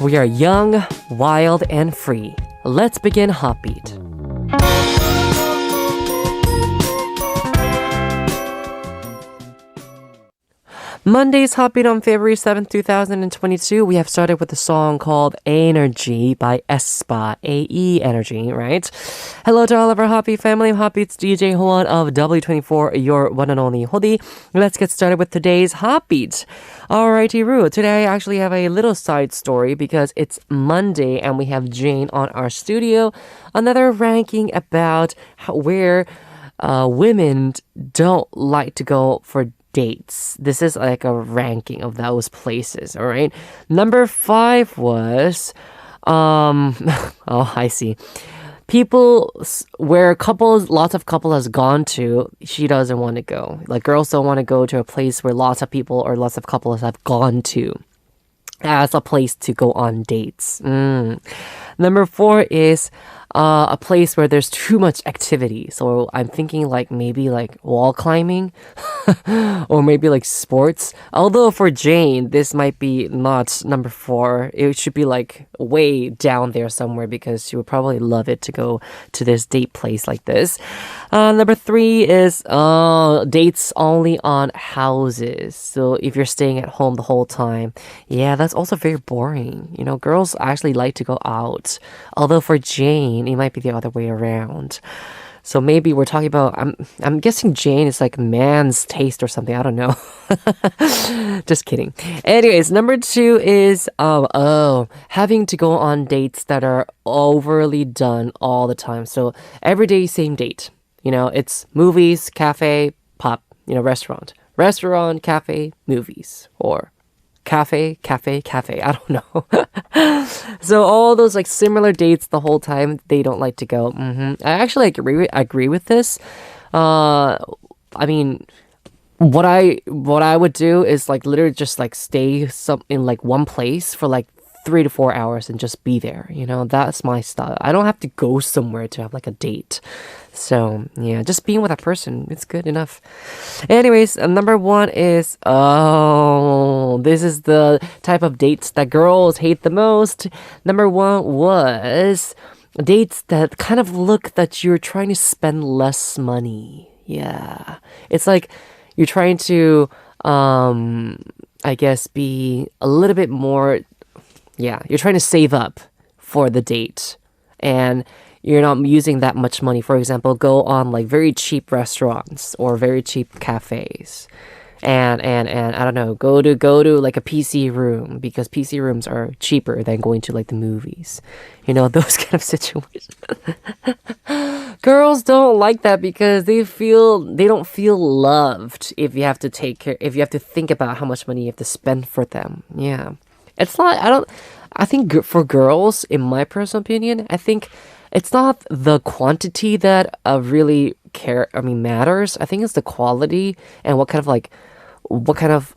We are young, wild, and free. Let's begin HOTBEAT. Monday's HOTBEAT on February 7th, 2022. We have started with a song called Energy by aespa, A-E Energy, right? Hello to all of our HOTBEAT family. I'm HOTBEAT's DJ Howon of W24, your one and only Hodi. Let's get started with today's HOTBEAT. Alrighty, Ru. Today I actually have a little side story because it's Monday and we have Jane on our studio. Another ranking about where women don't like to go for dates. This is like a ranking of those places, all right? Number 5 was, oh, I see. People where lots of couple has gone to, she doesn't want to go. Like girls don't want to go to a place where lots of people or lots of couples have gone to as a place to go on dates. Number 4 is a place where there's too much activity. So I'm thinking like maybe like wall climbing or maybe like sports. Although for Jane, this might be not number 4. It should be like way down there somewhere because she would probably love it to go to this date place like this. Number 3 is dates only on houses. So if you're staying at home the whole time, yeah, that's also very boring. You know, girls actually like to go out. Although for Jane, it might be the other way around. So maybe we're talking about, I'm guessing Jane is like man's taste or something. I don't know. Just kidding. Anyways, number 2 is having to go on dates that are overly done all the time. So every day, same date. You know, it's movies, cafe, pop, restaurant. Restaurant, cafe, movies. Or cafe. I don't know. So all those like similar dates the whole time, they don't like to go. I actually agree with this. I mean, what I would do is like literally just like stay in like one place for like 3 to 4 hours and just be there. That's my style. I don't have to go somewhere to have like a date. So yeah, just being with a person, it's good enough. Anyways, number 1 is, this is the type of dates that girls hate the most. Number 1 was dates that kind of look that you're trying to spend less money. Yeah. It's like you're trying to, I guess, be a little bit more, you're trying to save up for the date. And you're not using that much money. For example, go on like very cheap restaurants or very cheap cafes. And I don't know, go to like a PC room because PC rooms are cheaper than going to like the movies. Those kind of situations. Girls don't like that because they don't feel loved if you have to think about how much money you have to spend for them. Yeah. I think for girls, in my personal opinion, I think it's not the quantity that really matters. I think it's the quality and what kind of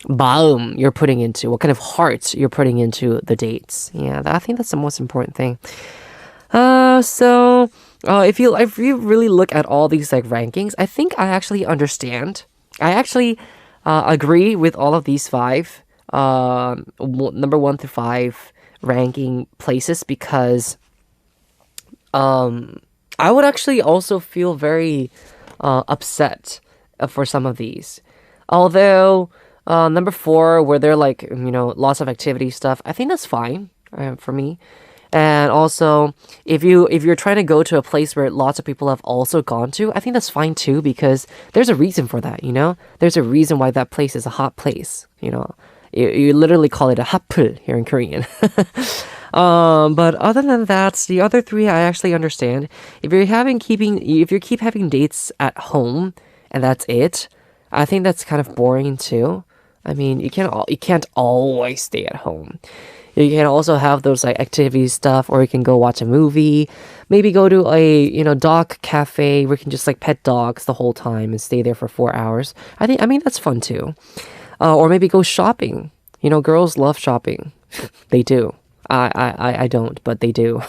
maum you're putting into, what kind of heart you're putting into the dates. Yeah, I think that's the most important thing. So if you really look at all these like rankings, I think I actually understand. I actually agree with all of these 5, number 1 to 5 ranking places because I would actually also feel very upset for some of these. Although number 4, where they're like, lots of activity stuff, I think that's fine for me. And also, if you're trying to go to a place where lots of people have also gone to, I think that's fine too because there's a reason for that, There's a reason why that place is a hot place, You literally call it a hotpul here in Korean. But other than that, the other 3 I actually understand. If you keep having dates at home and that's it, I think that's kind of boring too. I mean, you can't always stay at home. You can also have those like activity stuff, or you can go watch a movie. Maybe go to a dog cafe where you can just like pet dogs the whole time and stay there for 4 hours. I mean that's fun too. Or maybe go shopping. Girls love shopping. They do. I don't, but they do.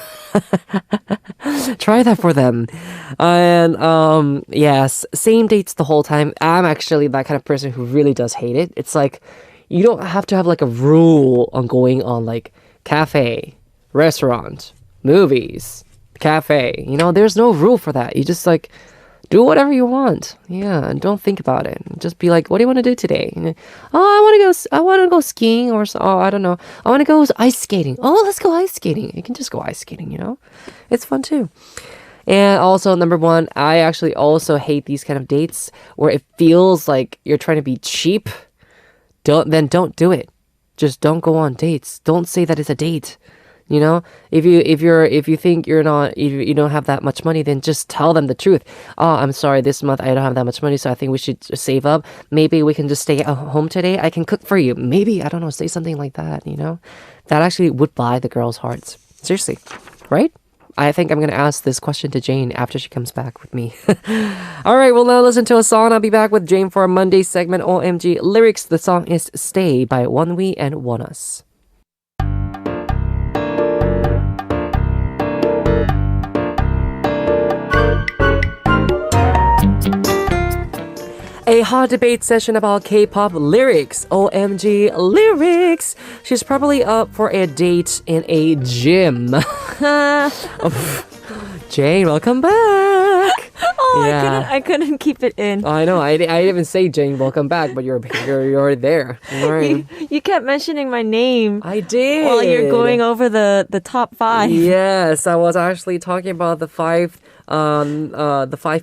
Try that for them. And yes, same dates the whole time. I'm actually that kind of person who really does hate it. It's like you don't have to have like a rule on going on like cafe, restaurant, movies, cafe. You know, there's no rule for that. You just like do whatever you want. Yeah, and don't think about it. Just be like, what do you want to do today? Oh, I want to go skiing I don't know. I want to go ice skating. Oh, let's go ice skating. You can just go ice skating, you know? It's fun too. And also, number one, I actually also hate these kind of dates where it feels like you're trying to be cheap. Don't do it. Just don't go on dates. Don't say that it's a date. You know, if you think you don't have that much money, then just tell them the truth. Oh, I'm sorry, this month I don't have that much money, so I think we should save up. Maybe we can just stay at home today. I can cook for you. Maybe, I don't know, say something like that, you know? That actually would buy the girls' hearts. Seriously, right? I think I'm going to ask this question to Jane after she comes back with me. All right, well, now listen to a song. I'll be back with Jane for a Monday segment, OMG Lyrics. The song is Stay by Wonwi and Wonus. A hot debate session about K-pop lyrics. OMG lyrics. She's probably up for a date in a gym. Jane, welcome back. Oh, Yeah. I couldn't keep it in. I know. I didn't even say Jane, welcome back, but you're there. All right. You kept mentioning my name I did. while you're going over the top 5. Yes, I was actually talking about the five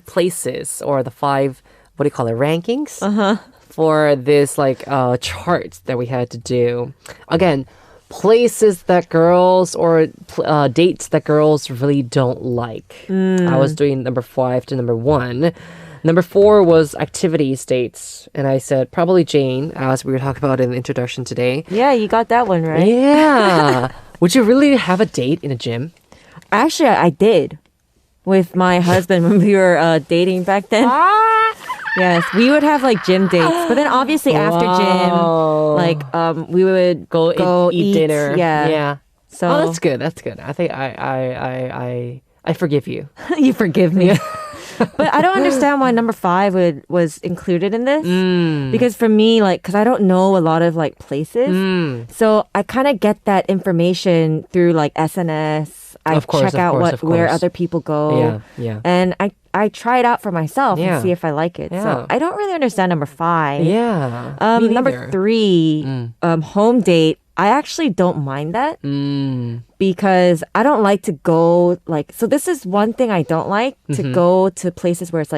places or the 5, what do you call it, rankings? For this chart that we had to do. Again, places that girls or dates that girls really don't like. I was doing number 5 to number 1. Number 4 was activities dates. And I said probably Jane, as we were talking about in the introduction today. Yeah, you got that one right. Yeah. Would you really have a date in a gym? Actually, I did with my husband when we were dating back then. Yes, we would have like gym dates, but then obviously after gym, we would go eat dinner. Yeah. So that's good. That's good. I think I forgive you. you forgive me. But I don't understand why number 5 was included in this. Because for me, because I don't know a lot of places, so I kind of get that information through SNS. I check out where other people go. Yeah. And I try it out for myself Yeah. and see if I like it. Yeah. So I don't really understand number 5. Yeah. Me Number neither. 3, home date. I actually don't mind that because I don't like to go so this is one thing I don't like, to go to places where it's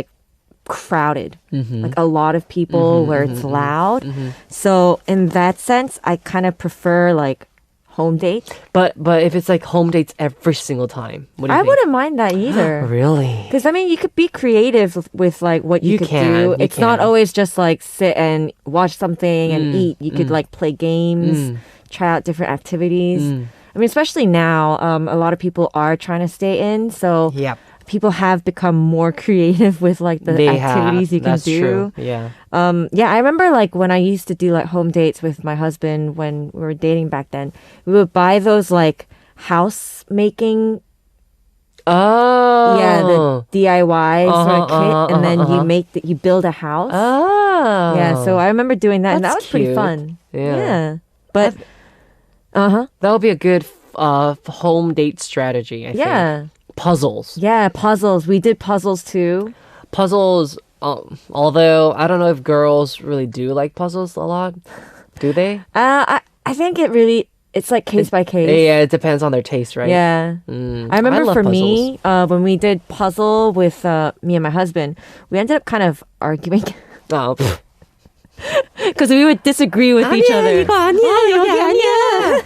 crowded, like a lot of people, where it's loud. So in that sense, I kind of prefer home date. But if it's home dates every single time, what do you I think? wouldn't mind that either. Really? Because you could be creative with what you could do. It's not always just sit and watch something and eat. You could play games, try out different activities. Especially now, a lot of people are trying to stay in. So Yep. people have become more creative with the activities you can That's do. true. Yeah. Yeah, I remember when I used to do home dates with my husband when we were dating back then. We would buy those house making. Oh. Yeah, the DIY sort of kit, and then you build a house. Oh. Yeah, so I remember doing that, and that That's was pretty cute. fun. Yeah. But That would be a good home date strategy, I think. yeah, Puzzles. yeah, puzzles. We did puzzles too. Puzzles, although I don't know if girls really do like puzzles a lot. Do they? I think it's case by case. Yeah, it depends on their taste, right? Yeah. I remember love for me, when we did puzzle with me and my husband, we ended up kind of arguing Oh, because we would disagree with each other. 이거 아니야, 여기 아니야.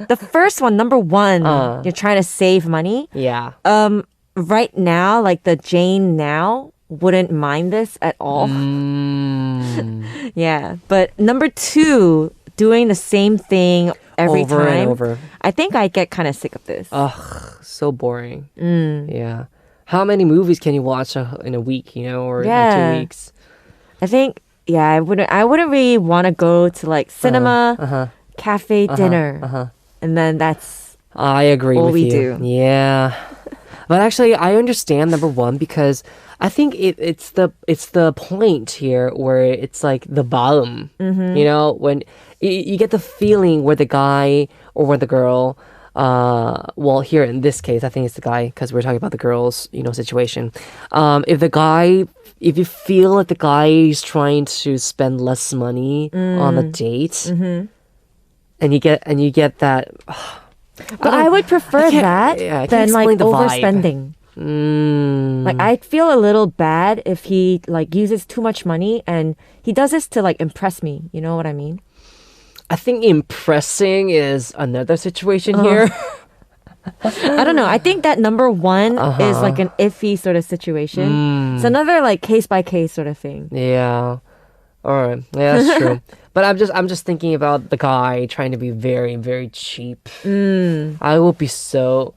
The first one, number 1, you're trying to save money. Yeah. Right now, the Jane now wouldn't mind this at all. Yeah. But number 2, doing the same thing every Over time. and over. I think I get kind of sick of this. Ugh, so boring. Yeah. How many movies can you watch in a week, or in 2 weeks? I think, I wouldn't really want to go to cinema, cafe, dinner. And then that's I agree all with we you. do. Yeah. But actually, I understand number one because I think it's the point here where it's like the maum. You know, when you get the feeling where the guy or where the girl. Well, here in this case, I think it's the guy because we're talking about the girl's, situation. If you feel like the guy is trying to spend less money on a date, and you get that. But I would prefer that than like the vibe. overspending. Like I'd feel a little bad if he like uses too much money and he does this to like impress me. You know what I mean? I think impressing is another situation here. I don't know. I think that number one is like an iffy sort of situation. It's another like case by case sort of thing. Yeah. All right. Yeah, that's true. But I'm just thinking about the guy trying to be very, very cheap. I will be so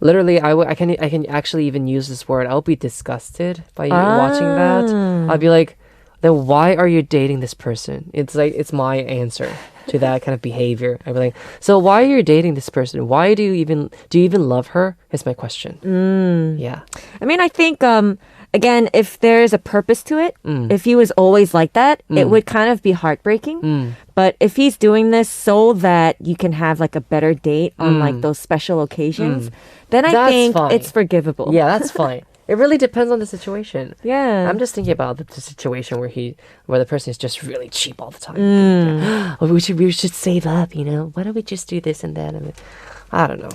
literally I can actually even use this word. I'll be disgusted by you watching that. I'll be like, then why are you dating this person? It's like it's my answer to that kind of behavior. I'd be like, so why are you dating this person? Why do you even love her? Is my question. Yeah. I mean, I think again, if there's a purpose to it, if he was always like that, it would kind of be heartbreaking. But if he's doing this so that you can have like a better date on like those special occasions, then I think fine. It's forgivable. Yeah, that's fine. It really depends on the situation. Yeah. I'm just thinking about the situation where the person is just really cheap all the time. Oh, we should save up, Why don't we just do this and that? I don't know.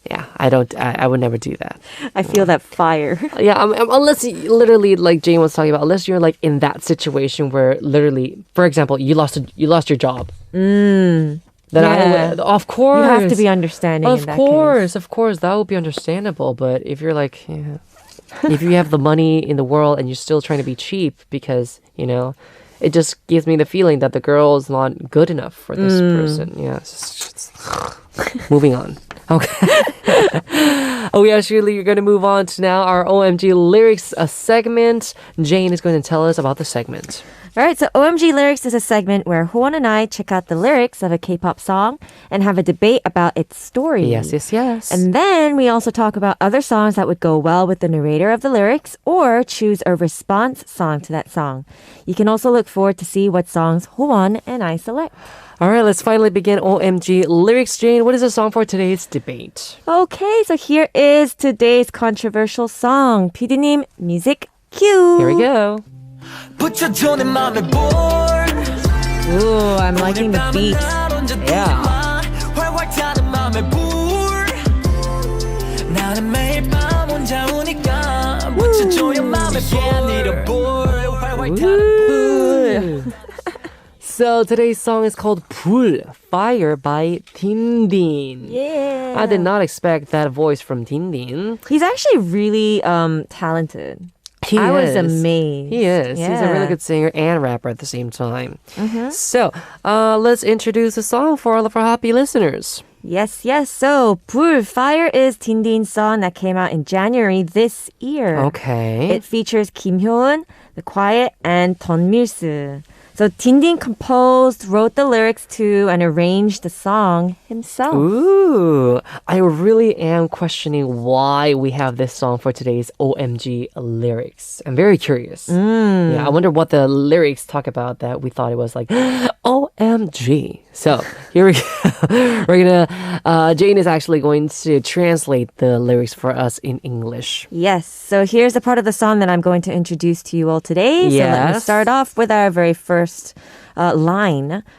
Yeah, I would never do that. I feel that fire. Yeah, unless you, literally, like Jane was talking about, unless you're like in that situation where literally, for example, you lost your job. Then I would, of course, you have to be understanding. Of course, that would be understandable. But if you're like, if you have the money in the world and you're still trying to be cheap because it just gives me the feeling that the girl is not good enough for this person. Yeah, it's moving on. Okay. Oh, yeah, surely you're going to move on to now our OMG lyrics segment. Jane is going to tell us about the segment. All right, so OMG Lyrics is a segment where Howon and I check out the lyrics of a K-pop song and have a debate about its story. Yes. And then we also talk about other songs that would go well with the narrator of the lyrics or choose a response song to that song. You can also look forward to see what songs Howon and I select. All right, let's finally begin OMG Lyrics. Jane, what is the song for today's debate? Okay, so here is today's controversial song. PD님, music cue. Here we go. Ooh, I'm liking the beat. Yeah. Ooh. So today's song is called 불, Fire by Dindin. Yeah. I did not expect that voice from Dindin. He's actually really talented. I was amazed. He is. Yeah. He's a really good singer and rapper at the same time. So, let's introduce the song for all of our happy listeners. Yes. So, 불, Fire is Dindin's song that came out in January this year. Okay. It features Kim Hyoun, The Quiet, and Don Milsu. So Dindin composed, wrote the lyrics to, and arranged the song himself. Ooh, I really am questioning why we have this song for today's OMG lyrics. I'm very curious. Yeah, I wonder what the lyrics talk about that we thought it was like OMG. So here we go. We're gonna, Jane is actually going to translate the lyrics for us in English. Yes, so here's the part of the song that I'm going to introduce to you all today. So let me start off with our very first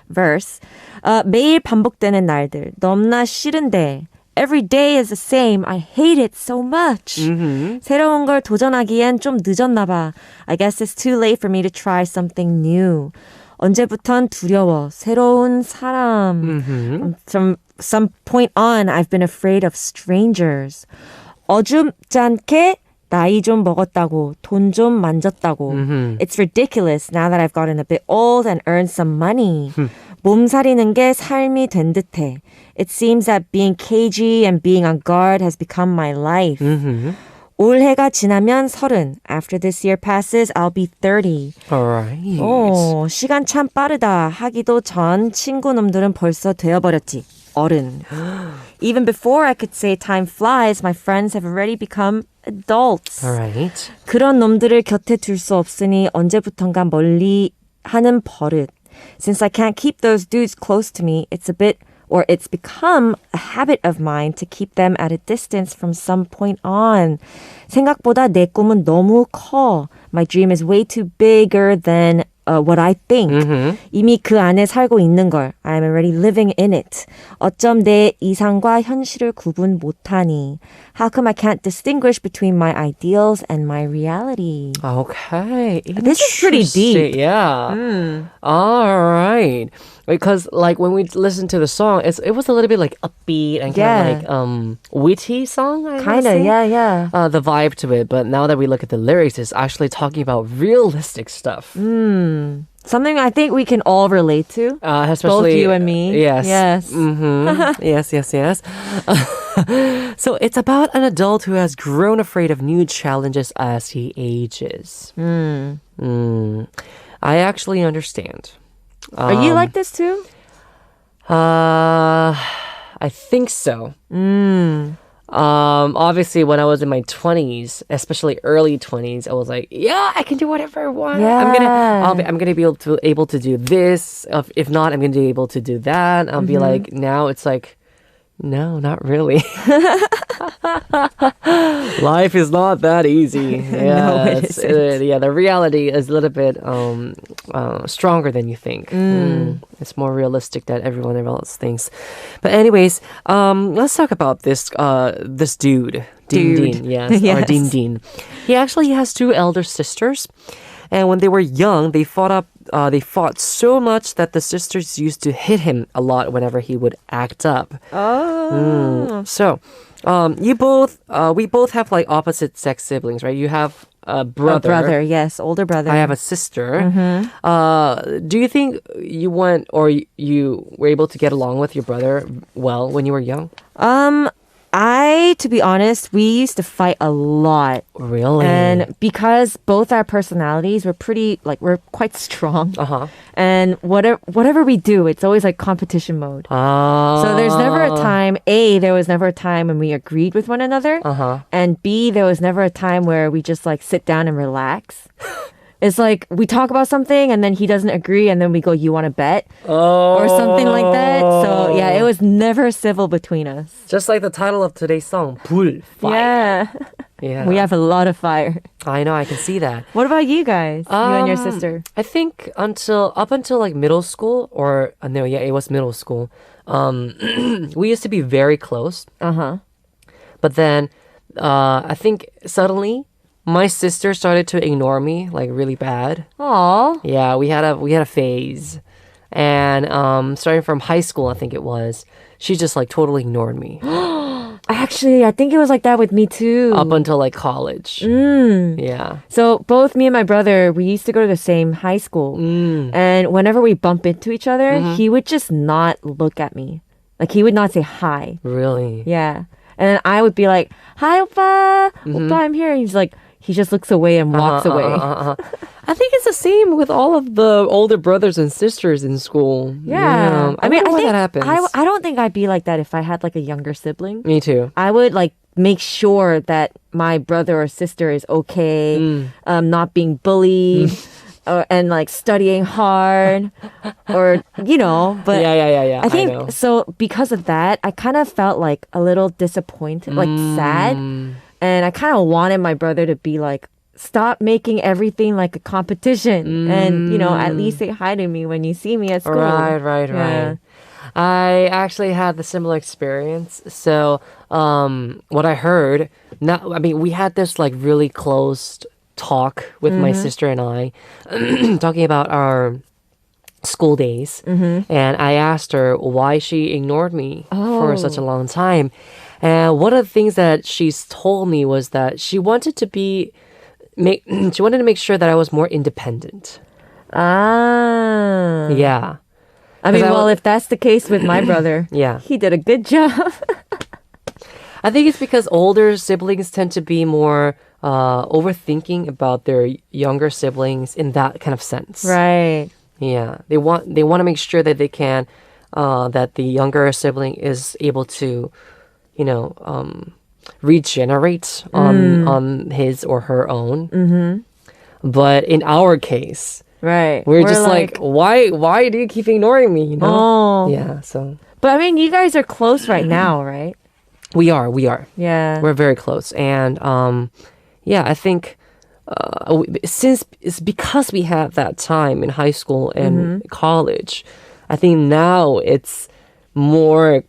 verse. 매일 반복되는 날들 너무나 싫은데 Every day is the same. I hate it so much. 새로운 걸 도전하기엔 좀 늦었나 봐. I guess it's too late for me to try something new. 언제부턴 두려워. 새로운 사람. From some point on, I've been afraid of strangers. 어줍잖게 나이 좀 먹었다고, 돈 좀 만졌다고. It's ridiculous now that I've gotten a bit old and earned some money. 몸살이는 게 삶이 된 듯해. It seems that being cagey and being on guard has become my life. 올해가 지나면 30. After this year passes, I'll be 30. Alright. 시간 참 빠르다. 하기도 전 친구 놈들은 벌써 되어버렸지. 어른. Even before I could say time flies, my friends have already become adults. Alright. 그런 놈들을 곁에 둘 수 없으니 언제부턴가 멀리 하는 버릇. Since I can't keep those dudes close to me, it's become a habit of mine to keep them at a distance from some point on. 생각보다 내 꿈은 너무 커. My dream is way too bigger than what I think. 이미 그 안에 살고 있는 걸. I'm already living in it. 어쩜 내 이상과 현실을 구분 못하니. How come I can't distinguish between my ideals and my reality? Okay. This is pretty deep. Interesting. Yeah. All right. Because like when we listened to the song, it was a little bit like upbeat and kind of like witty song. Kind of, yeah. The vibe to it. But now that we look at the lyrics, it's actually talking about realistic stuff. Something I think we can all relate to. Especially both you and me. Yes. Mm-hmm. yes. So it's about an adult who has grown afraid of new challenges as he ages. I actually understand. Are you like this too? I think so. Obviously, when I was in my 20s, especially early 20s, I was like, yeah, I can do whatever I want. Yeah. I'm gonna be able to do this. If not, I'm gonna be able to do that. I'll be like, now it's like, no, not really. Life is not that easy. Yeah, No, it isn't. The reality is a little bit stronger than you think. It's more realistic than everyone else thinks. But anyways, let's talk about this dude. Dindin, yes, or Dindin. He actually has two elder sisters. And when they were young, they fought so much that the sisters used to hit him a lot whenever he would act up. Oh. So, we both have like opposite sex siblings, right? You have a brother. A brother, yes, older brother. I have a sister. Do you think you were able to get along with your brother well when you were young? To be honest, we used to fight a lot. Really? And because both our personalities were we're quite strong. And whatever we do, it's always like competition mode. So there was never a time when we agreed with one another. And B, there was never a time where we just like sit down and relax. It's like we talk about something and then he doesn't agree and then we go, you want to bet? Or something like that. So yeah, it was never civil between us. Just like the title of today's song, 불, fire. Yeah. We have a lot of fire. I know, I can see that. What about you guys? You and your sister? I think up until like middle school it was middle school. We used to be very close. But then I think suddenly my sister started to ignore me like really bad. Aww. Yeah, we had a phase. And starting from high school, I think it was, she just like totally ignored me. Actually, I think it was like that with me too. Up until like college. Yeah. So both me and my brother, we used to go to the same high school. And whenever we bump into each other, he would just not look at me. Like he would not say hi. Really? Yeah. And then I would be like, hi, oppa. Oppa, I'm here. And he just looks away and walks away. I think it's the same with all of the older brothers and sisters in school. Yeah. I mean, I think that happens. I don't think I'd be like that if I had like a younger sibling. Me too. I would like make sure that my brother or sister is okay, not being bullied. And like studying hard or, but yeah. I think so because of that, I kind of felt like a little disappointed, like sad. And I kind of wanted my brother to be like, stop making everything like a competition and, at least say hi to me when you see me at school. Right. I actually had the similar experience. So what I heard, we had this like really close talk with my sister and I talking about our school days. And I asked her why she ignored me for such a long time. And one of the things that she's told me was that she wanted to make sure that I was more independent. Yeah. I mean, if that's the case with my brother, he did a good job. I think it's because older siblings tend to be more overthinking about their younger siblings in that kind of sense. Right. Yeah. They want to make sure that they can that the younger sibling is able to, you know, regenerate on his or her own. But in our case, Right. we're just like, why do you keep ignoring me? You know? Oh. Yeah. So But I mean, you guys are close right now, right? we are. Yeah. We're very close, and yeah, I think since it's because we had that time in high school and college, I think now it's more.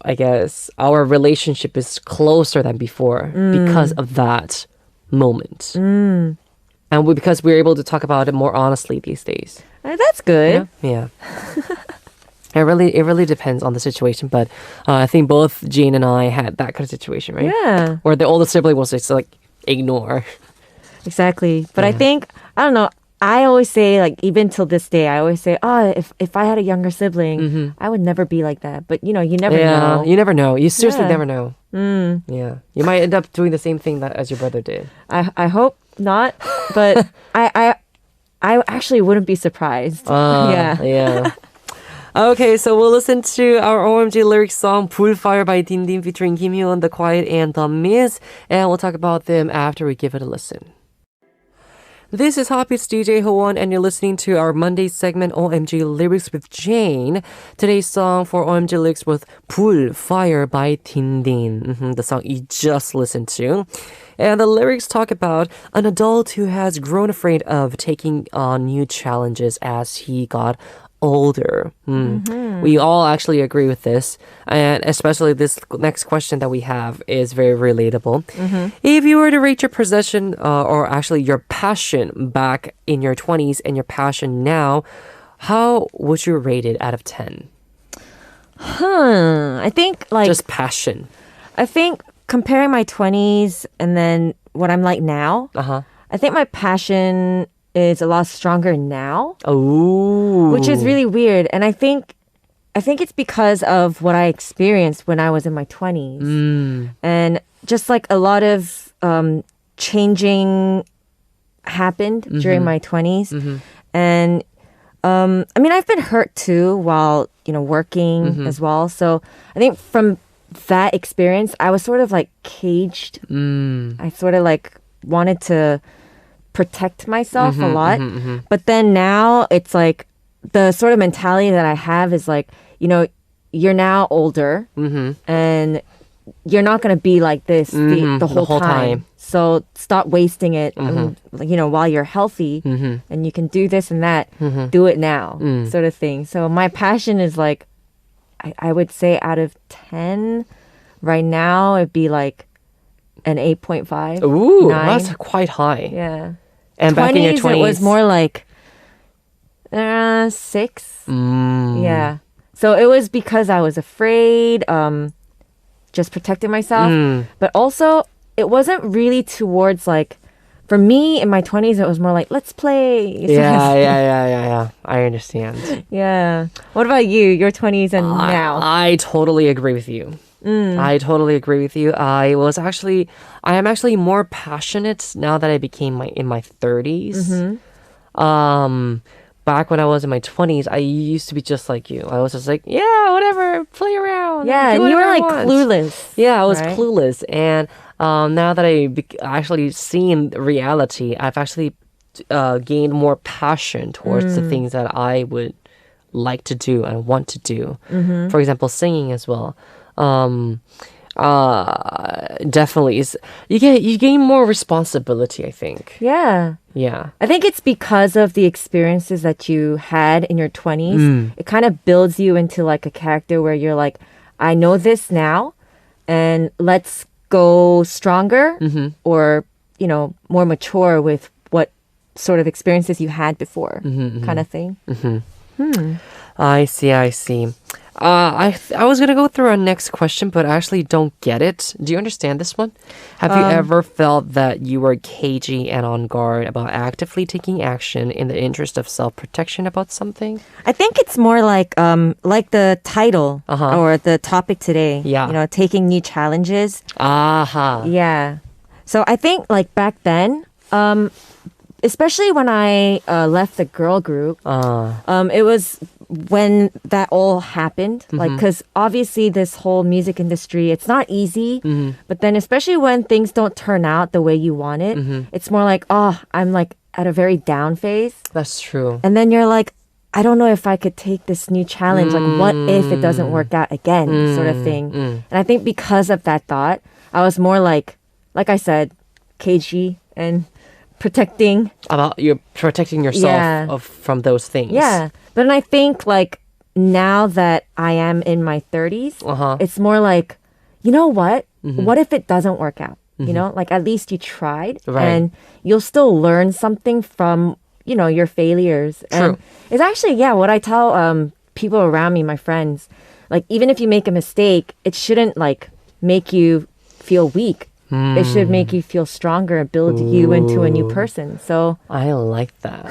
I guess our relationship is closer than before because of that moment, and because we're able to talk about it more honestly these days. That's good. Yeah. It really depends on the situation, but I think both Jane and I had that kind of situation, right? Yeah. Where the older sibling was just like ignore. Exactly. But I Yeah. think, I don't know, I always say, like, even till this day, I always say, oh, if I had a younger sibling, I would never be like that. But, you know, you never know. You never know. You seriously Yeah. never know. Yeah, you might end up doing the same thing that as your brother did. I hope not, but I actually wouldn't be surprised. Yeah. Yeah. Okay, so we'll listen to our OMG lyric song "Bullfire" by Dindin featuring Kim Hyun, The Quiet, and The Miz, and we'll talk about them after we give it a listen. This is HOTBEAT's DJ Howon, and you're listening to our Monday segment OMG Lyrics with Jane. Today's song for OMG Lyrics was "Bullfire" by Dindin, the song you just listened to. And the lyrics talk about an adult who has grown afraid of taking on new challenges as he got older. We all actually agree with this, and especially this next question that we have is very relatable. If you were to rate your possession or actually your passion back in your 20s and your passion now, how would you rate it out of 10? I think, like, Just passion. I think comparing my 20s and then what I'm like now, I think my passion is a lot stronger now, Oh, which is really weird. And I think it's because of what I experienced when I was in my 20s. And just like a lot of changing happened during my 20s. And I mean, I've been hurt too while, you know, working as well. So I think from that experience, I was sort of like caged. I sort of like wanted to protect myself a lot. But then now it's like the sort of mentality that I have is like, you know, you're now older and you're not going to be like this the whole time. So stop wasting it, you know, while you're healthy and you can do this and that, do it now, sort of thing. So my passion is like, I would say out of 10 right now, it'd be like an 8.5. Ooh, 9. that's quite high. Yeah. And back in your 20s, it was more like 6. Yeah. So it was because I was afraid, just protecting myself. But also, it wasn't really towards like, for me in my 20s, it was more like, let's play. Yeah. I understand. Yeah. What about you? Your 20s and now? I totally agree with you. I totally agree with you. I am actually more passionate now that I became in my 30s. Back when I was in my 20s, I used to be just like you. I was just like, yeah, whatever, play around. Yeah, do and you were whatever I like want. clueless. Yeah, I was right? clueless. And now that I actually seen reality, I've actually gained more passion towards the things that I would like to do and want to do. For example, singing as well. Definitely is you gain more responsibility, I think. Yeah. Yeah. I think it's because of the experiences that you had in your 20s. It kind of builds you into like a character where you're like, I know this now and let's go stronger or, you know, more mature with what sort of experiences you had before kind of thing. I see. I was gonna go through our next question, but I actually don't get it. Do you understand this one? Have you ever felt that you were cagey and on guard about actively taking action in the interest of self-protection about something? I think it's more like the title or the topic today. Yeah. You know, taking new challenges. Aha. Yeah. So I think like back then, especially when I left the girl group, it was when that all happened, like, because obviously this whole music industry, it's not easy, but then especially when things don't turn out the way you want it, it's more like, oh, I'm like at a very down phase. That's true. And then you're like, I don't know if I could take this new challenge. Like, what if it doesn't work out again, sort of thing. And I think because of that thought, I was more like I said, cagey and protecting. About you're protecting yourself from those things. Yeah. But then I think like now that I am in my 30s, it's more like, you know what? What if it doesn't work out? You know, like at least you tried and you'll still learn something from, you know, your failures. True. And it's actually, what I tell people around me, my friends, like even if you make a mistake, it shouldn't like make you feel weak. It should make you feel stronger and build you into a new person. So I like that.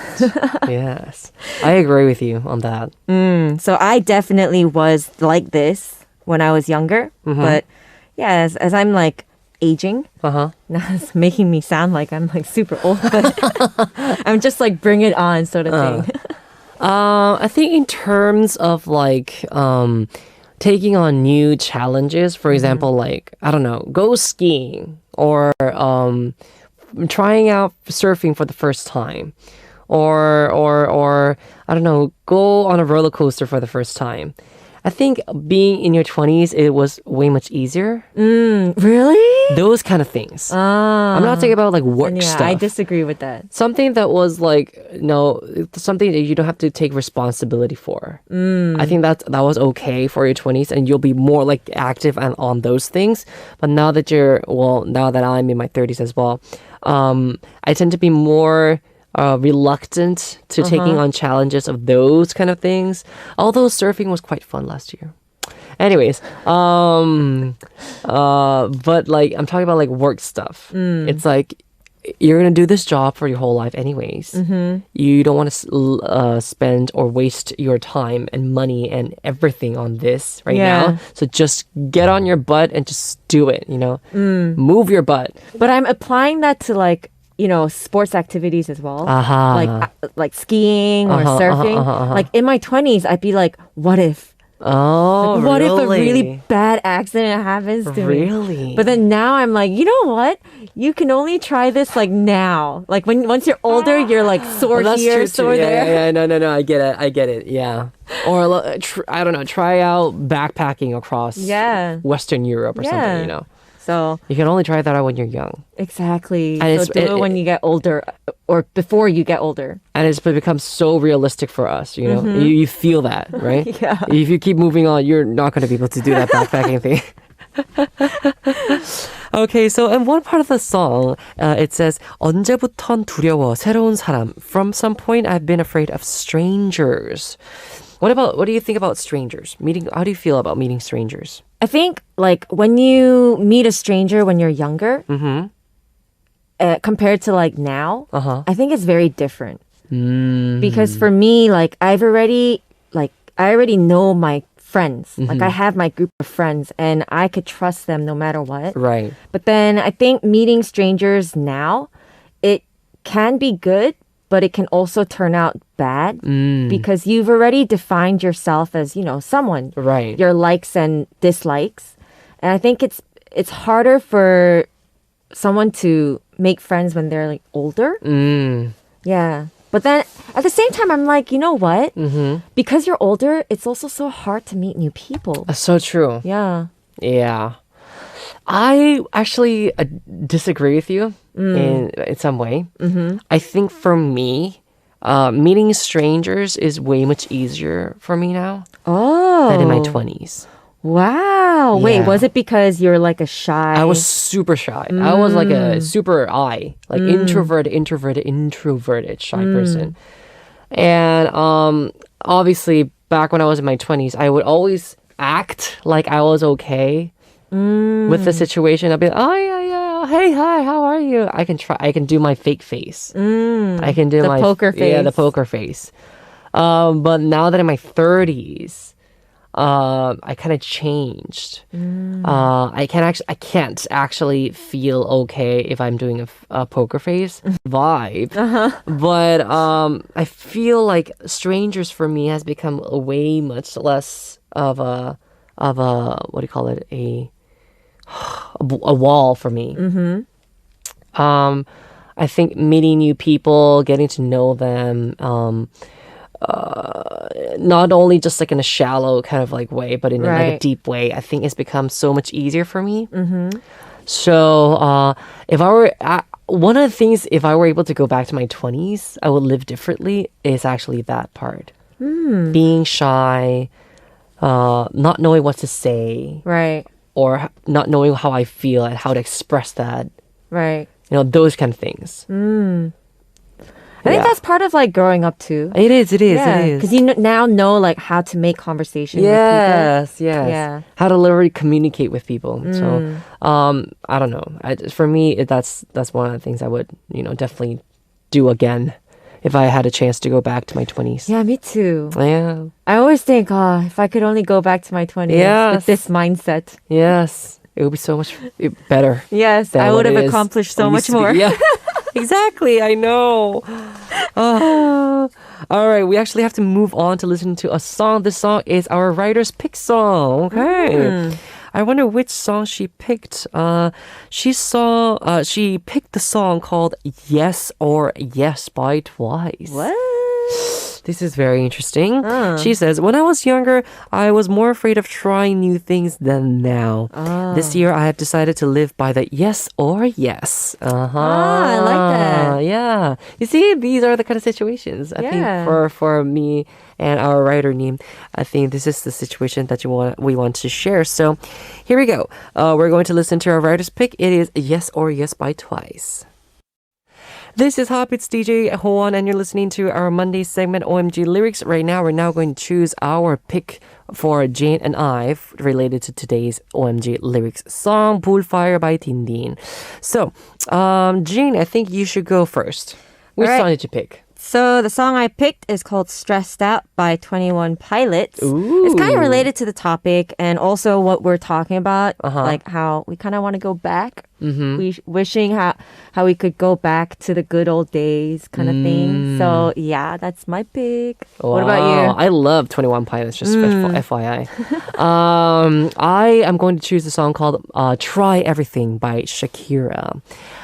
Yes. I agree with you on that. So I definitely was like this when I was younger. But yeah, as I'm like aging, now it's making me sound like I'm like super old, but I'm just like bring it on sort of thing. I think in terms of like taking on new challenges, for example, like, I don't know, go skiing or trying out surfing for the first time or I don't know, go on a roller coaster for the first time. I think being in your 20s, it was way much easier. Really? Those kind of things. I'm not talking about like work stuff. I disagree with that. Something that was like, something that you don't have to take responsibility for. I think that was okay for your 20s and you'll be more like active and on those things. But now that now that I'm in my 30s as well, I tend to be more reluctant to taking on challenges of those kind of things. Although surfing was quite fun last year. Anyways, but like I'm talking about like work stuff. It's like you're gonna do this job for your whole life anyways. You don't want to spend or waste your time and money and everything on this now. So just get on your butt and just do it. You know, move your butt. But I'm applying that to like, you know, sports activities as well. Like skiing or surfing. Like in my 20s, I'd be like, what if? Oh, like, what really? if a really bad accident happens to me? Really? But then now I'm like, you know what? You can only try this like now. Like once you're older, you're like sore here, sore there. Yeah, no, I get it. Yeah. Or I don't know, try out backpacking across Western Europe or something, you know. So you can only try that out when you're young. Exactly. And so do it when you get older or before you get older. And it's become so realistic for us, you know. You feel that, right? Yeah. If you keep moving on, you're not going to be able to do that backpacking thing. Okay, so in one part of the song, it says 언제부턴 두려워 새로운 사람. From some point, I've been afraid of strangers. What do you think about strangers? How do you feel about meeting strangers? I think like when you meet a stranger when you're younger, compared to like now, I think it's very different. Because for me, like I already know my friends. Like I have my group of friends and I could trust them no matter what. Right. But then I think meeting strangers now, it can be good, but it can also turn out bad because you've already defined yourself as, you know, someone. Right. Your likes and dislikes. And I think it's harder for someone to make friends when they're like older. Yeah. But then at the same time, I'm like, you know what? Because you're older, it's also so hard to meet new people. That's so true. Yeah. Yeah. I actually disagree with you in some way. I think for me, meeting strangers is way much easier for me now than in my 20s. Wow. Yeah. Wait, was it because you're like a shy? I was super shy. I was like a super introverted, shy person. And obviously, back when I was in my 20s, I would always act like I was okay with the situation. I'd be like, oh, yeah, hey, hi, how are you? I can do my fake face. I can do the poker face. Yeah, the poker face. But now that in my 30s, I kind of changed. I can't actually feel okay if I'm doing a poker face vibe. But I feel like strangers for me has become a way much less of a what do you call it, a wall for me. I think meeting new people, getting to know them, not only just like in a shallow kind of like way, but in like a deep way, I think it's become so much easier for me. So if I were one of the things, if I were able to go back to my 20s, I would live differently, is actually that part. Being shy, not knowing what to say, Right. or not knowing how I feel and how to express that. Right. You know, those kind of things. I think that's part of like growing up too. It is. Yeah, because you now know like how to make conversation with Yes. Yeah. How to literally communicate with people. So, I don't know. For me, that's one of the things I would, definitely do again if I had a chance to go back to my 20s. people. Yeah, me too. Yeah. I always think, if I could only go back to my 20s with this mindset. Yes. It would be so much better. Yes, than I what would have it is accomplished or so used much to be. more. Yeah. Exactly. I know. All right. We actually have to move on to listen to a song. This song is our writer's pick song. Okay. I wonder which song she picked. She picked the song called Yes or Yes by Twice. What? This is very interesting. She says, when I was younger, I was more afraid of trying new things than now. This year, I have decided to live by the yes or yes. I like that. Yeah. You see, these are the kind of situations. I think for me and our writer Neem, I think this is the situation that we want to share. So here we go. We're going to listen to our writer's pick. It is Yes or Yes by Twice. This is HOTBEAT's DJ Howon, and you're listening to our Monday segment, OMG Lyrics. Right now, we're now going to choose our pick for Jane and Ive related to today's OMG Lyrics song, Bullfire by Dindin. So, Jane, I think you should go first. Which song did you pick? So the song I picked is called Stressed Out by 21 Pilots. Ooh. It's kind of related to the topic and also what we're talking about, like how we kind of want to go back. We wishing how we could go back to the good old days kind of thing. So yeah, that's my pick. Wow. What about you? I love 21 Pilots, just FYI. I am going to choose a song called Try Everything by Shakira.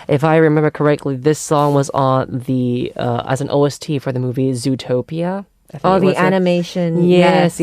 If I remember correctly, this song was on the as an OST for the movie Zootopia. The animation. Yes.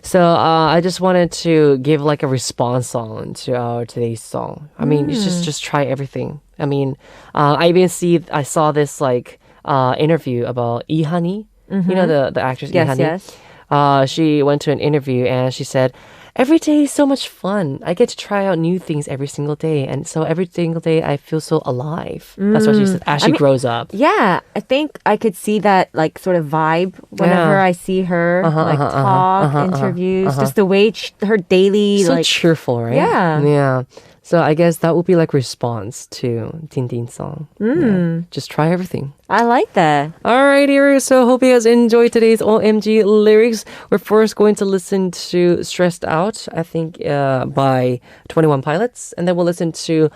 So I just wanted to give like a response song to our today's song. I mean, it's just try everything. I mean, I saw this like interview about Lee Hani. You know the actress Lee Hani. Yes. She went to an interview and she said, every day is so much fun. I get to try out new things every single day. And so every single day I feel so alive. That's what she said as she grows up. Yeah, I think I could see that like sort of vibe whenever I see her talk, interviews, just the way her daily so cheerful, right? Yeah. So I guess that would be like response to Dindin's song. Yeah. Just try everything. I like that. All right, here. So hope you guys enjoyed today's OMG lyrics. We're first going to listen to Stressed Out, I think, by 21 Pilots. And then we'll listen to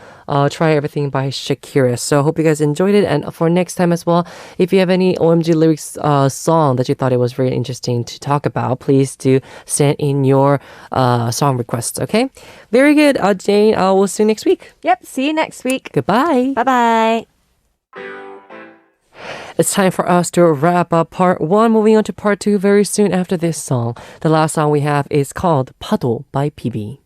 Try Everything by Shakira. So hope you guys enjoyed it. And for next time as well, if you have any OMG lyrics song that you thought it was very interesting to talk about, please do send in your song requests, okay? Very good. Jane, we'll see you next week. Yep, see you next week. Goodbye. Bye-bye. It's time for us to wrap up part 1. Moving on to part 2 very soon after this song. The last song we have is called 파도 by PB.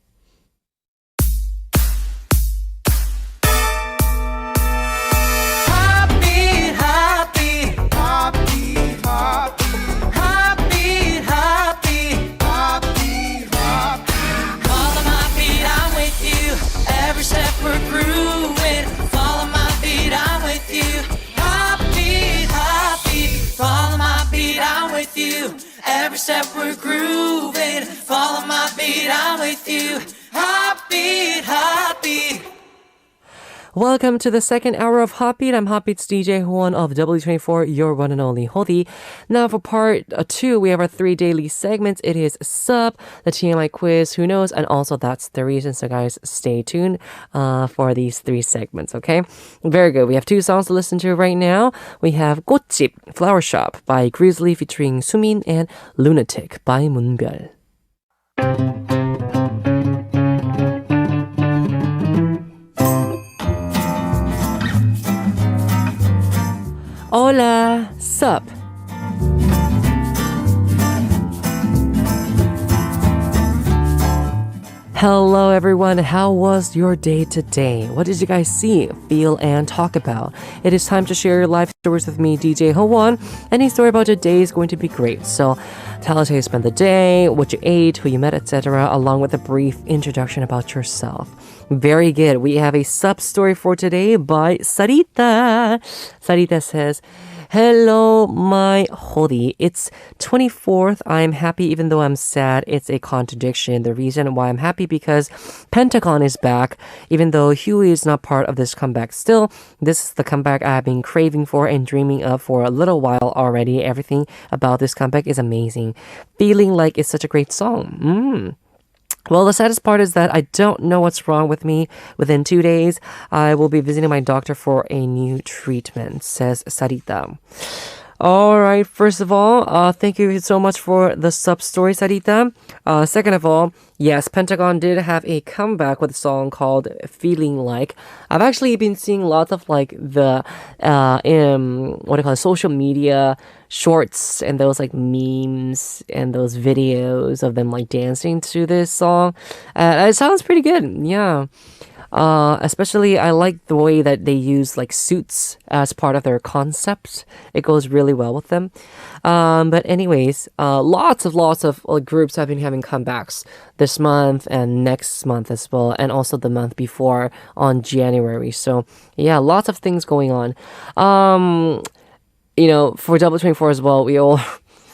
Every step we're grooving, follow my beat, I'm with you. Heartbeat, heartbeat. Welcome to the second hour of HOTBEAT. I'm HOTBEAT's DJ Howon of W24, your one and only Hodi. Now for part 2, we have our 3 daily segments. It is Ssup, the TMI quiz, who knows, and also that's the reason. So guys, stay tuned for these 3 segments, okay? Very good. We have 2 songs to listen to right now. We have 꽃집, Flower Shop by Grizzly featuring Sumin and Lunatic by 문별. Hola, Ssup. Hello everyone, how was your day today? What did you guys see, feel, and talk about? It is time to share your life stories with me, DJ Howon. Any story about your day is going to be great. So tell us how you spent the day, what you ate, who you met, etc., along with a brief introduction about yourself. Very good. We have a Ssup story for today by Saritta. Saritta says, hello, my Hodi. It's 24th. I'm happy even though I'm sad. It's a contradiction. The reason why I'm happy because Pentagon is back. Even though Huey is not part of this comeback still, this is the comeback I've been craving for and dreaming of for a little while already. Everything about this comeback is amazing. Feeling like it's such a great song. Well, the saddest part is that I don't know what's wrong with me. Within 2 days, I will be visiting my doctor for a new treatment, says Saritta. All right, first of all, thank you so much for the Ssup story, Saritta. Second of all, yes, Pentagon did have a comeback with a song called Feeling Like. I've actually been seeing lots of like the, social media shorts and those like memes and those videos of them like dancing to this song. It sounds pretty good, yeah. Especially I like the way that they use like suits as part of their concept. It goes really well with them. But anyways, lots of groups have been having comebacks this month and next month as well, and also the month before on January. So yeah, lots of things going on. For W24 as well,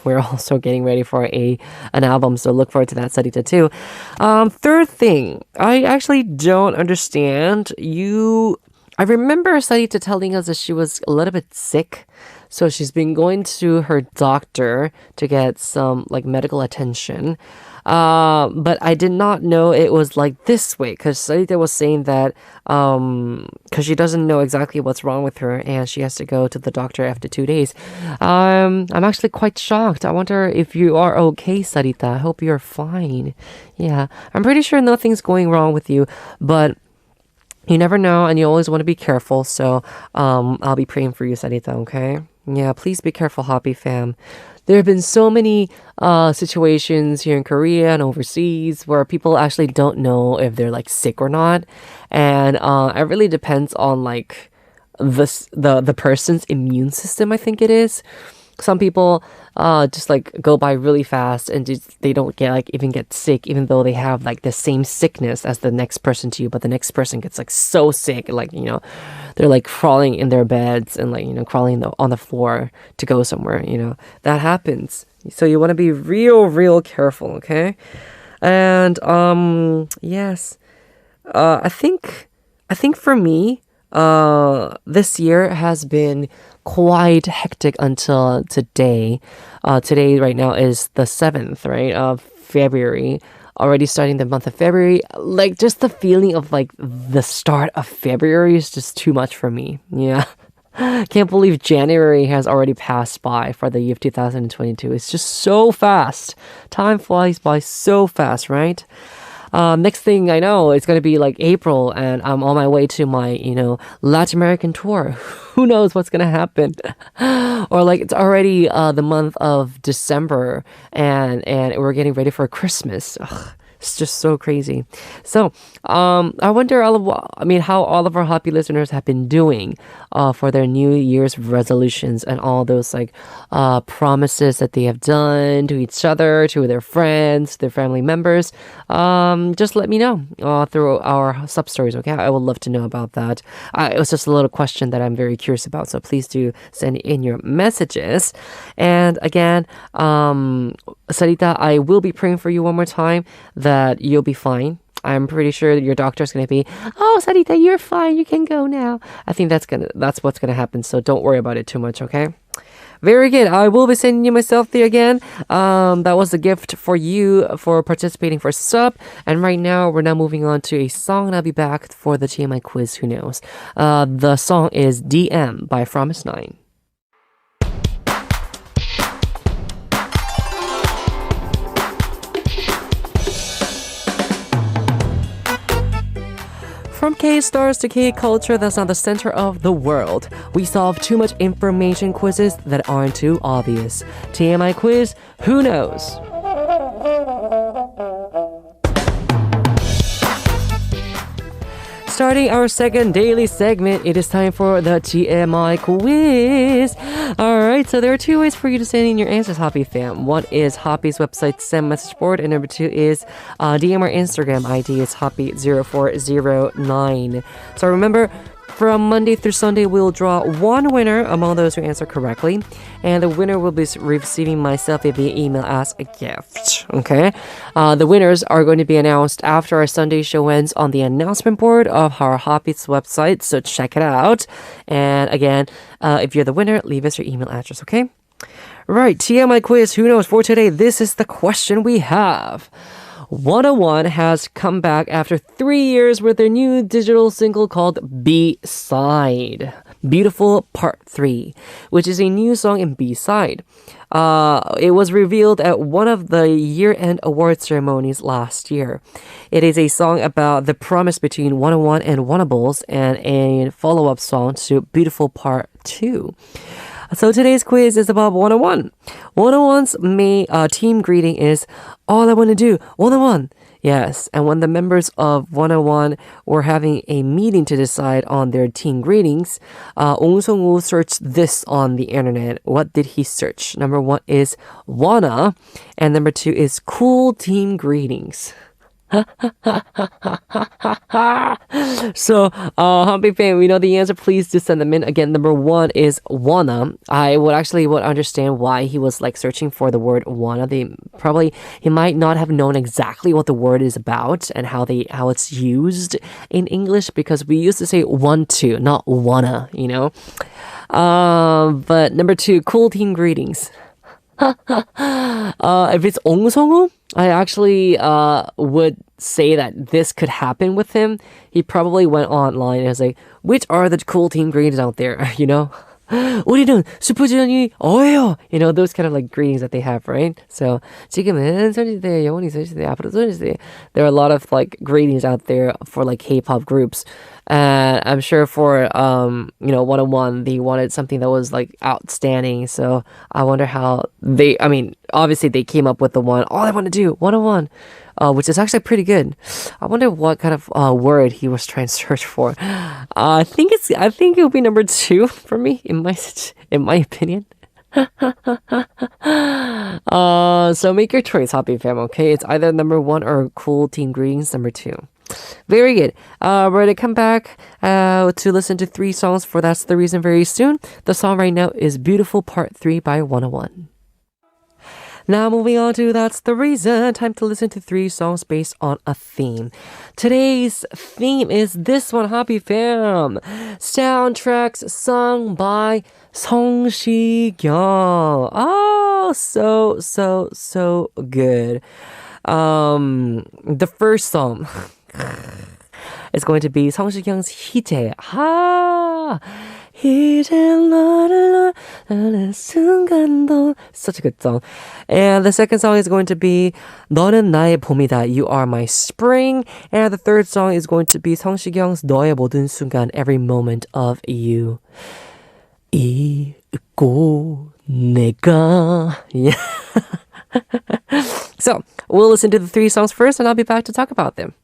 we're also getting ready for an album, so look forward to that, Saritta, too. Third thing, I actually don't understand. I remember Saritta telling us that she was a little bit sick, so she's been going to her doctor to get some like medical attention. But I did not know it was like this way, because Saritta was saying that because she doesn't know exactly what's wrong with her and she has to go to the doctor after 2 days. I'm actually quite shocked. I wonder if you are okay, Saritta. I hope you're fine. Yeah, I'm pretty sure nothing's going wrong with you, but you never know, and you always want to be careful. So I'll be praying for you, Saritta, okay? Yeah, please be careful, Hoppy fam. There have been so many situations here in Korea and overseas where people actually don't know if they're like sick or not, and it really depends on like the person's immune system. I think it is. Some people just like go by really fast and they don't even get sick, even though they have like the same sickness as the next person to you, but the next person gets like so sick, like, they're like crawling in their beds and like, crawling on the floor to go somewhere, that happens. So you want to be real careful, okay? And yes, I think for me, this year has been quite hectic until today. Today right now is the 7th, right, of February. Already starting the month of February. Like, just the feeling of like the start of February is just too much for me. Yeah. Can't believe January has already passed by for the year of 2022. It's just so fast. Time flies by so fast, right? Next thing I know, it's going to be like April and I'm on my way to my, Latin American tour. Who knows what's going to happen? Or like it's already the month of December and we're getting ready for Christmas. Ugh. It's just so crazy. So, I wonder how all of our happy listeners have been doing for their New Year's resolutions and all those like promises that they have done to each other, to their friends, their family members. Just let me know through our sub stories, okay? I would love to know about that. It was just a little question that I'm very curious about, so please do send in your messages. And again, Saritta, I will be praying for you one more time that you'll be fine. I'm pretty sure that your doctor's going to be, oh, Sarita, you're fine. You can go now. I think that's what's going to happen. So don't worry about it too much, okay? Very good. I will be sending you my selfie again. That was a gift for you for participating for Ssup. And right now, we're now moving on to a song, and I'll be back for the TMI quiz. Who knows? The song is DM by Promise 9. From K-stars to K-culture that's not the center of the world, we solve too much information quizzes that aren't too obvious. TMI quiz, who knows? Starting our second daily segment, it is time for the TMI quiz. Alright, so there are two ways for you to send in your answers, Hoppy fam. One is Hoppy's website send message board, and number two is DM or Instagram ID is Hoppy0409. So remember, from Monday through Sunday, we'll draw one winner among those who answer correctly, and the winner will be receiving my selfie via email as a gift. Okay, the winners are going to be announced after our Sunday show ends on the announcement board of our Hobbies website. So check it out. And again, if you're the winner, leave us your email address. Okay. Right, TMI quiz. Who knows? For today, this is the question we have. 101 has come back after 3 years with their new digital single called B-Side. Beautiful Part 3, which is a new song in B-Side. It was revealed at one of the year-end award ceremonies last year. It is a song about the promise between 101 and Wannables and a follow-up song to Beautiful Part 2. So today's quiz is about 101. 101's main team greeting is all I want to do, 101. Yes, and when the members of 101 were having a meeting to decide on their team greetings, Seungwoo searched this on the internet. What did he search? Number one is wanna, and number two is cool team greetings. So, Humpy fan, we know the answer. Please do send them in. Again, number one is wanna. I would understand why he was like searching for the word wanna. He might not have known exactly what the word is about and how it's used in English, because we used to say want to, not wanna, you know. But number two, cool team greetings. If it's Seungwoo, I actually would say that this could happen with him. He probably went online and was like, which are the cool team greetings out there, you know? 우리는 슈퍼주니어이 어예요. You know, those kind of like greetings that they have, right? So 지금은 소녀시대, 영원히 소녀시대, 앞으로 소녀시대. There are a lot of like greetings out there for like K-pop groups. And I'm sure for 101, they wanted something that was like outstanding. So I wonder how obviously they came up with the one, all I want to do, 101. Which is actually pretty good. I wonder what kind of word he was trying to search for. I think it'll be number two for me in my opinion. So make your choice, Hoppy fam. Okay, it's either number one or cool team greetings number two. Very good. We're gonna come back to listen to 3 songs for That's the Reason very soon. The song right now is Beautiful Part 3 by 101. Now moving on to That's the Reason. Time to listen to 3 songs based on a theme. Today's theme is this one, Happy Fam. Soundtracks sung by Sung Si Kyung. Oh, so good. The first song is going to be Sung Si Kyung's Heejae. Such a good song. And the second song is going to be 너는 나의 봄이다, You Are My Spring. And the third song is going to be Sung Si Kyung's 너의 모든 순간, Every Moment of You. 잊고 내가. Yeah. So we'll listen to the 3 songs first, and I'll be back to talk about them.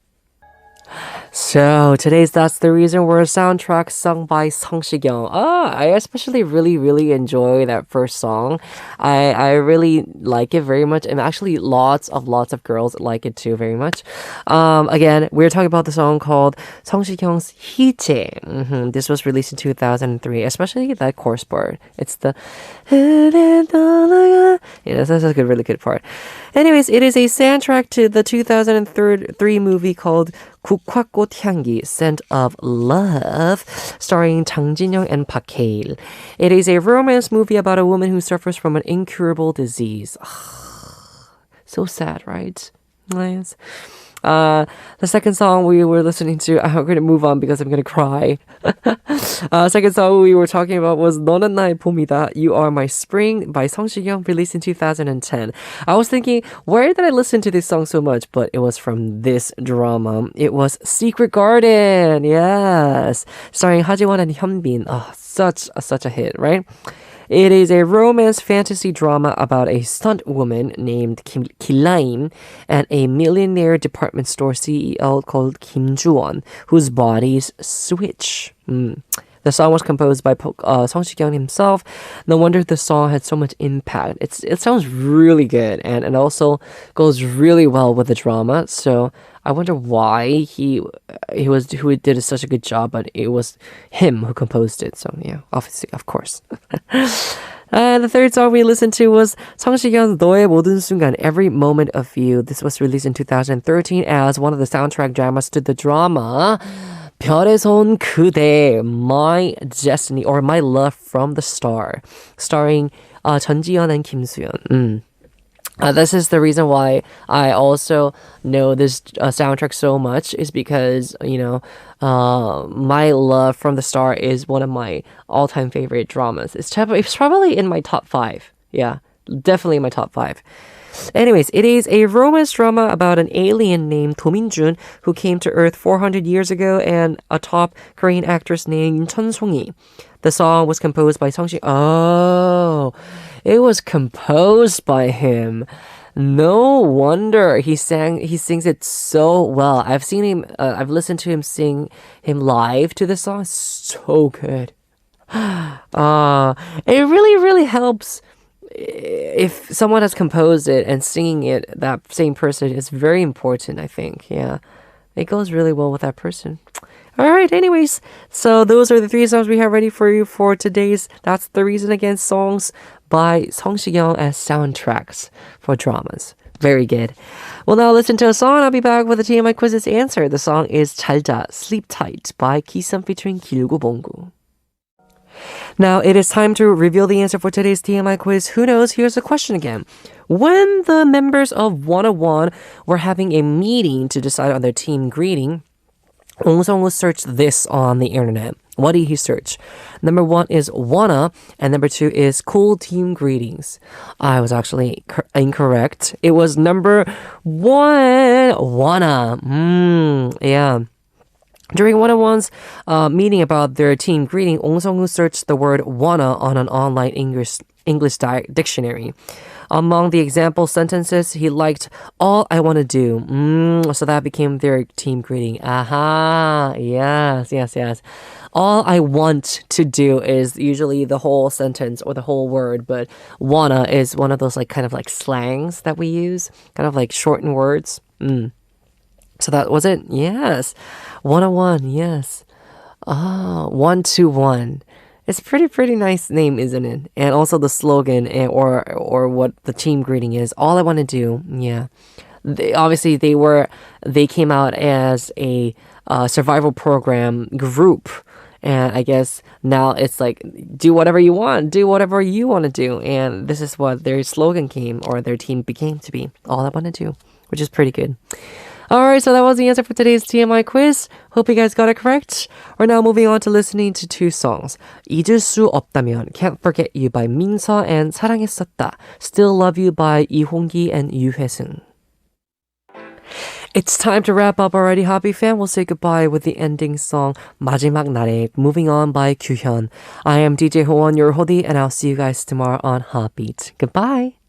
So today's That's the Reason we're a soundtrack sung by Sung Si Kyung. I especially really enjoy that first song. I really like it very much, and actually lots of girls like it too very much. Again, we're talking about the song called Sung Si Kyung's Heejae. This was released in 2003, especially that chorus part. It's the that's a really good part. Anyways, it is a soundtrack to the 2003 movie called 국화꽃 향기, Scent of Love, starring Jang Jin-young and Park Hae-il. It is a romance movie about a woman who suffers from an incurable disease. So sad, right? Yes. The second song we were listening to, I'm going to move on because I'm going to cry. Second song we were talking about was 너는 나의 봄이다, You Are My Spring by Sung Si Kyung, released in 2010. I was thinking, where did I listen to this song so much? But it was from this drama. It was Secret Garden, yes, starring Howon and Hyunbin. Oh, such a hit, right? It is a romance fantasy drama about a stunt woman named Kim Ki-laim and a millionaire department store CEO called Kim Ju-won, whose bodies switch. The song was composed by Sung Si Kyung himself. No wonder the song had so much impact. It sounds really good, and it also goes really well with the drama. So I wonder why he did such a good job, but it was him who composed it. So yeah, obviously, of course. The third song we listened to was Sung Si Kyung's 너의 모든 순간, Every Moment of You. This was released in 2013 as one of the soundtrack dramas to the drama 별에서 온 그대, My Destiny, or My Love from the Star, starring Jeon Ji-yeon and Kim Soo-yeon. This is the reason why I also know this soundtrack so much, is because, My Love from the Star is one of my all-time favorite dramas. It's probably in my top 5. Yeah, definitely in my top 5. Anyways, it is a romance drama about an alien named Do Min-jun who came to Earth 400 years ago, and a top Korean actress named Chun Song-hee. The song was composed by Sung Si. Oh, it was composed by him. No wonder he sings it so well. I've seen him. I've listened to him sing him live to the song. So good. It really helps. If someone has composed it and singing it, that same person is very important, I think. Yeah, it goes really well with that person. All right, anyways, so those are the 3 songs we have ready for you for today's That's the Reason Again songs by Sung Si Kyung as soundtracks for dramas. Very good. Well, now listen to a song. I'll be back with the TMI quizz's answer. The song is 잘자, Sleep Tight by Ki-sun featuring 길고 봉구. Now it is time to reveal the answer for today's TMI quiz. Who knows? Here's the question again. When the members of 101 were having a meeting to decide on their team greeting, Ong Seungwoo searched this on the internet. What did he search? Number 1 is wanna, and number 2 is cool team greetings. I was actually incorrect. It was number 1, wanna. Yeah. During 101's meeting about their team greeting, Ong Seungwoo searched the word wanna on an online English dictionary. Among the example sentences, he liked all I want to do. So that became their team greeting. Aha, yes. All I want to do is usually the whole sentence or the whole word, but wanna is one of those kind of slangs that we use, kind of like shortened words. So that was it? Yes. 101, yes. 121. It's pretty nice name, isn't it? And also the slogan or what the team greeting is. All I want to do. Yeah. They came out as a survival program group. And I guess now it's do whatever you want. Do whatever you want to do. And this is what their slogan their team became to be. All I want to do. Which is pretty good. Alright, so that was the answer for today's TMI quiz. Hope you guys got it correct. We're now moving on to listening to 2 songs. 잊을 수 없다면, Can't Forget You by 민서 and 사랑했었다, Still Love You by 이홍기 and 유혜승. It's time to wrap up already, Hobby fan. We'll say goodbye with the ending song 마지막 날에 Moving On by 규현. I am DJ Howon, your hoodie, and I'll see you guys tomorrow on HOTBEAT. Goodbye.